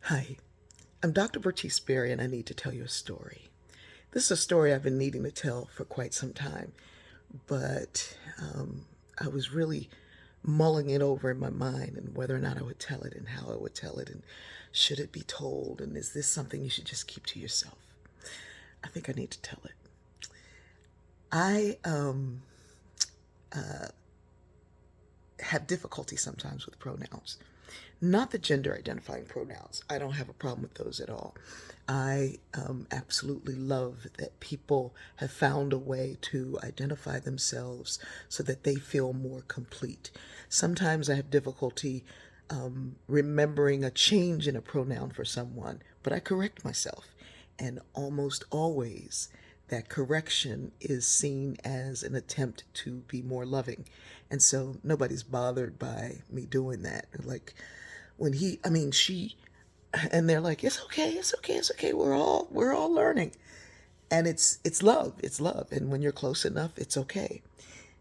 Hi, I'm Dr. Bertice Berry, and I need to tell you a story. This is a story I've been needing to tell for quite some time, but I was really mulling it over in my mind and whether or not I would tell it and how I would tell it and should it be told and is this something you should just keep to yourself? I think I need to tell it. I have difficulty sometimes with pronouns. Not the gender identifying pronouns. I don't have a problem with those at all. I absolutely love that people have found a way to identify themselves so that they feel more complete. Sometimes I have difficulty remembering a change in a pronoun for someone, but I correct myself. And almost always, that correction is seen as an attempt to be more loving. And so nobody's bothered by me doing that. Like when she, and they're like, it's okay, it's okay, it's okay. We're all learning. And it's love, it's love. And when you're close enough, it's okay.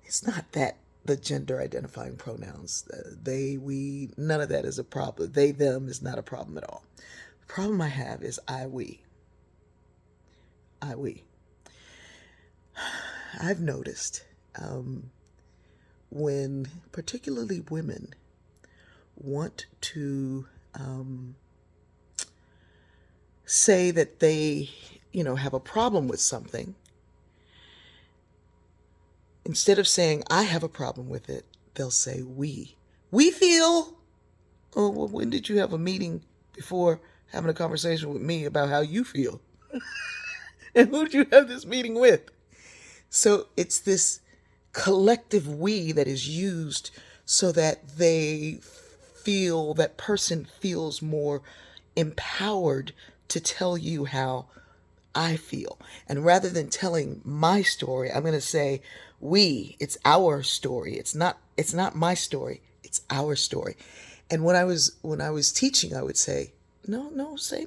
It's not that the gender identifying pronouns, they, we, none of that is a problem. They, them is not a problem at all. The problem I have is I, we. I, we. I've noticed when particularly women want to say that they, have a problem with something, instead of saying, I have a problem with it, they'll say, we. We feel. Oh, well, when did you have a meeting before having a conversation with me about how you feel? And who did you have this meeting with? So it's this collective we that is used so that that person feels more empowered to tell you how I feel. And rather than telling my story, I'm going to say it's our story. It's not my story. It's our story. And when I was teaching, I would say, no, say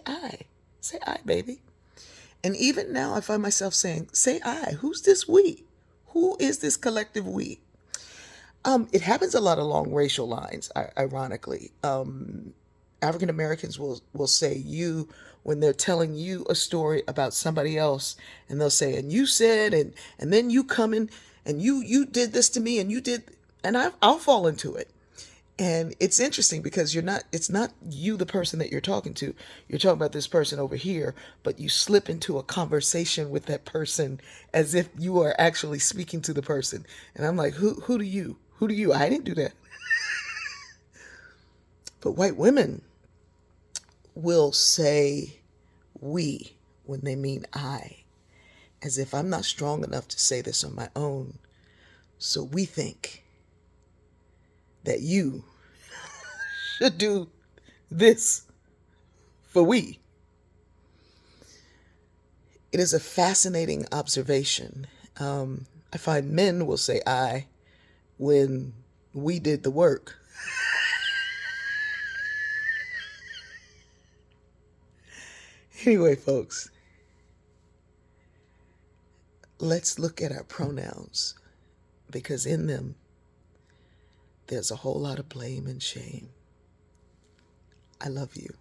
I. Say I, baby. And even now, I find myself saying, say I. Who's this we? Who is this collective we? It happens a lot along racial lines, ironically. African Americans will say you when they're telling you a story about somebody else, and they'll say, and you said, and then you come in, and you did this to me, and you did, and I'll fall into it. And it's interesting because it's not you, the person that you're talking to. You're talking about this person over here, but you slip into a conversation with that person as if you are actually speaking to the person. And I'm like, who do you? Who do you? I didn't do that. But white women will say we when they mean I, as if I'm not strong enough to say this on my own. So we think that you should do this for we. It is a fascinating observation. I find men will say I when we did the work. Anyway, folks, let's look at our pronouns because in them, there's a whole lot of blame and shame. I love you.